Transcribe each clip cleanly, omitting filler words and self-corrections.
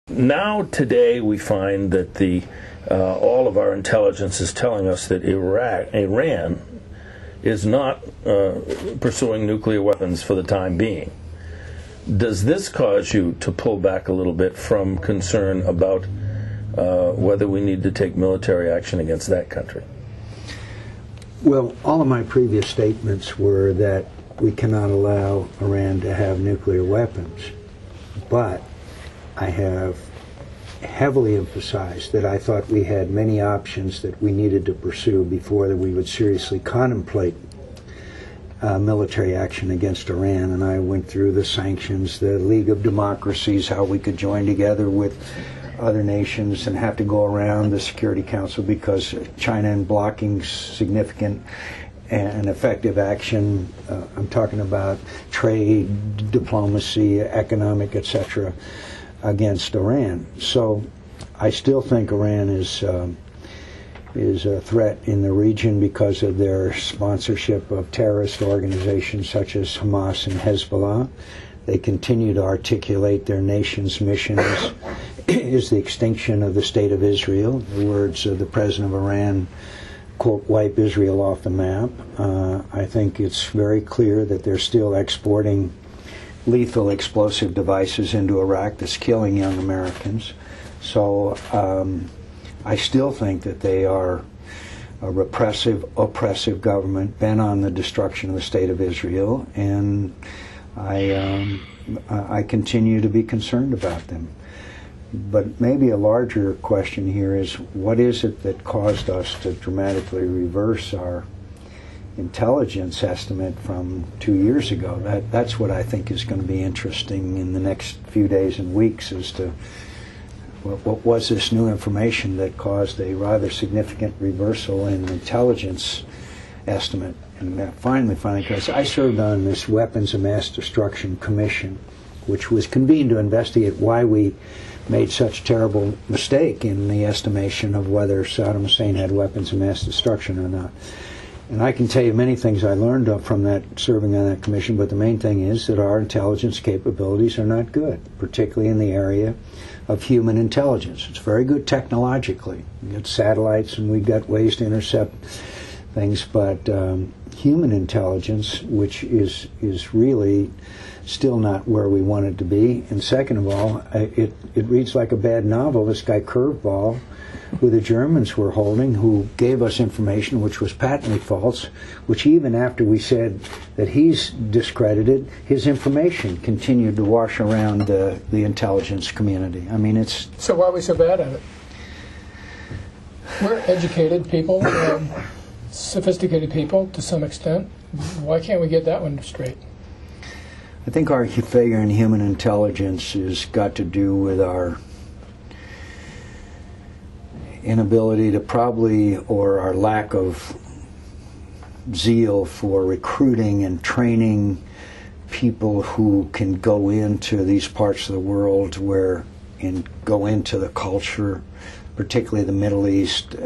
Now, today, we find that all of our intelligence is telling us that Iran is not pursuing nuclear weapons for the time being. Does this cause you to pull back a little bit from concern about whether we need to take military action against that country? Well, all of my previous statements were that we cannot allow Iran to have nuclear weapons, but I have heavily emphasized that I thought we had many options that we needed to pursue before that we would seriously contemplate military action against Iran. And I went through the sanctions, the League of Democracies, how we could join together with other nations and have to go around the Security Council because China in blocking significant and effective action. I'm talking about trade, diplomacy, economic, etc., against Iran. So I still think Iran is a threat in the region because of their sponsorship of terrorist organizations such as Hamas and Hezbollah. They continue to articulate their nation's mission is the extinction of the State of Israel. The words of the president of Iran, quote, wipe Israel off the map. I think it's very clear that they're still exporting lethal explosive devices into Iraq that's killing young Americans. So I still think that they are a repressive, oppressive government bent on the destruction of the State of Israel, and I continue to be concerned about them. But maybe a larger question here is, what is it that caused us to dramatically reverse our intelligence estimate from 2 years ago? That's what I think is going to be interesting in the next few days and weeks, as to what was this new information that caused a rather significant reversal in intelligence estimate. And finally, because I served on this Weapons of Mass Destruction Commission, which was convened to investigate why we made such terrible mistake in the estimation of whether Saddam Hussein had weapons of mass destruction or not. And I can tell you many things I learned from that, serving on that commission, but the main thing is that our intelligence capabilities are not good, particularly in the area of human intelligence. It's very good technologically. We got satellites and we've got ways to intercept things, but human intelligence, which is really still not where we want it to be. And second of all, it reads like a bad novel. This guy Curveball, who the Germans were holding, who gave us information which was patently false, which even after we said that he's discredited, his information continued to wash around the intelligence community. I mean, it's... So why are we so bad at it? We're educated people, sophisticated people to some extent. Why can't we get that one straight? I think our failure in human intelligence has got to do with our inability to or our lack of zeal for recruiting and training people who can go into these parts of the world and go into the culture, particularly the Middle East,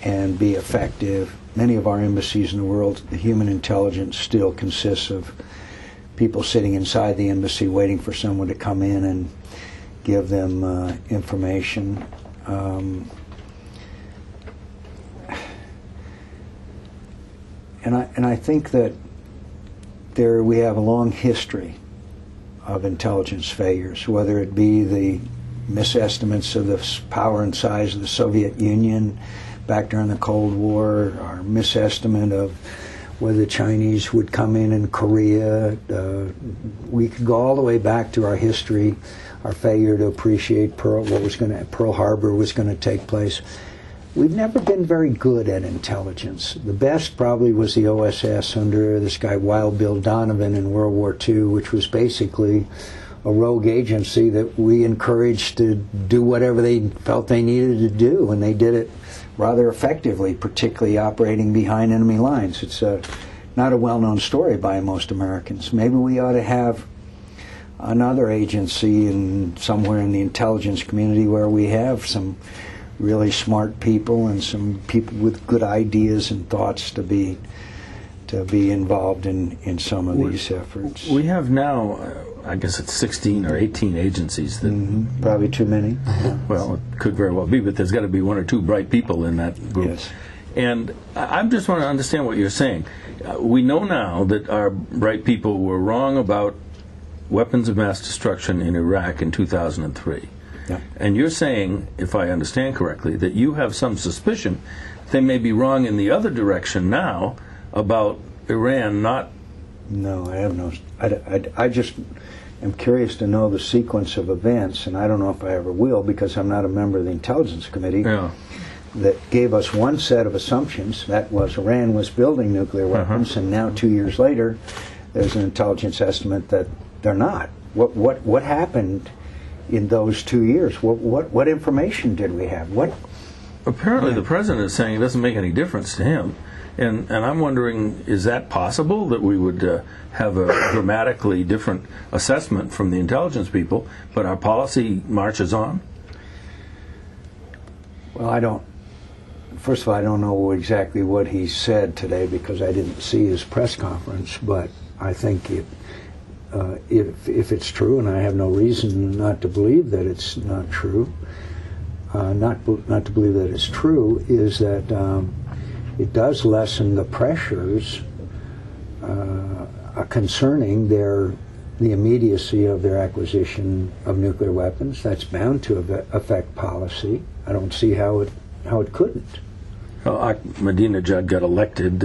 and be effective. Many of our embassies in the world, the human intelligence still consists of people sitting inside the embassy waiting for someone to come in and give them information. And I think that we have a long history of intelligence failures, whether it be the misestimates of the power and size of the Soviet Union back during the Cold War, our misestimate of whether the Chinese would come in Korea. We could go all the way back to our history, our failure to appreciate Pearl Harbor was going to take place. We've never been very good at intelligence. The best probably was the OSS under this guy Wild Bill Donovan in World War II, which was basically a rogue agency that we encouraged to do whatever they felt they needed to do, and they did it rather effectively, particularly operating behind enemy lines. It's not a well-known story by most Americans. Maybe we ought to have another agency somewhere in the intelligence community where we have some really smart people and some people with good ideas and thoughts to be involved in some of these efforts. We have now, I guess it's 16 or 18 agencies that... Probably too many. Yeah. Well, it could very well be, but there's got to be one or two bright people in that group. Yes. And I just want to understand what you're saying. We know now that our bright people were wrong about weapons of mass destruction in Iraq in 2003. Yeah. And you're saying, if I understand correctly, that you have some suspicion they may be wrong in the other direction now about Iran not... No, I have no... I just am curious to know the sequence of events, and I don't know if I ever will, because I'm not a member of the Intelligence Committee, that gave us one set of assumptions. That was Iran was building nuclear weapons, and now 2 years later, there's an intelligence estimate that they're not. What happened in those 2 years? What information did we have? Apparently, the president is saying it doesn't make any difference to him. And I'm wondering, is that possible, that we would have a dramatically different assessment from the intelligence people, but our policy marches on? Well, first of all, I don't know exactly what he said today because I didn't see his press conference, but I think if it's true, and I have no reason not to believe that it's not true, not to believe that it's true, is that it does lessen the pressures concerning the immediacy of their acquisition of nuclear weapons. That's bound to affect policy. I don't see how it couldn't. Well, Ahmadinejad got elected,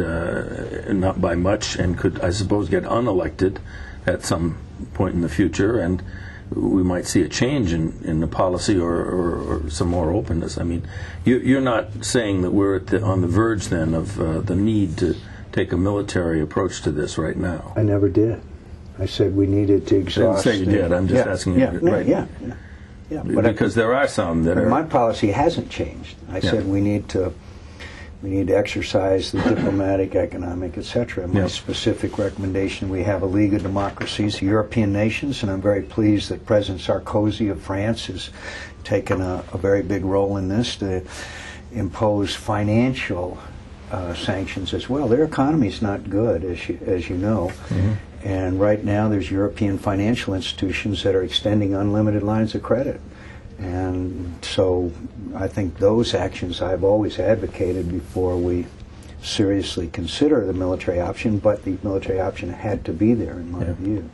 not by much, and could, I suppose, get unelected at some point in the future, and we might see a change in the policy or some more openness. I mean, you're not saying that we're on the verge then of the need to take a military approach to this right now. I never did. I said we needed to exhaust. I didn't say you did. I'm just asking you. Right. Yeah. But because there are some that are... My policy hasn't changed. I said we need to exercise the diplomatic, economic, etc. My specific recommendation, we have a League of Democracies, European nations, and I'm very pleased that President Sarkozy of France has taken a very big role in this to impose financial sanctions as well. Their economy's not good, as you know. And right now there's European financial institutions that are extending unlimited lines of credit. And so I think those actions I've always advocated before we seriously consider the military option, but the military option had to be there in my view.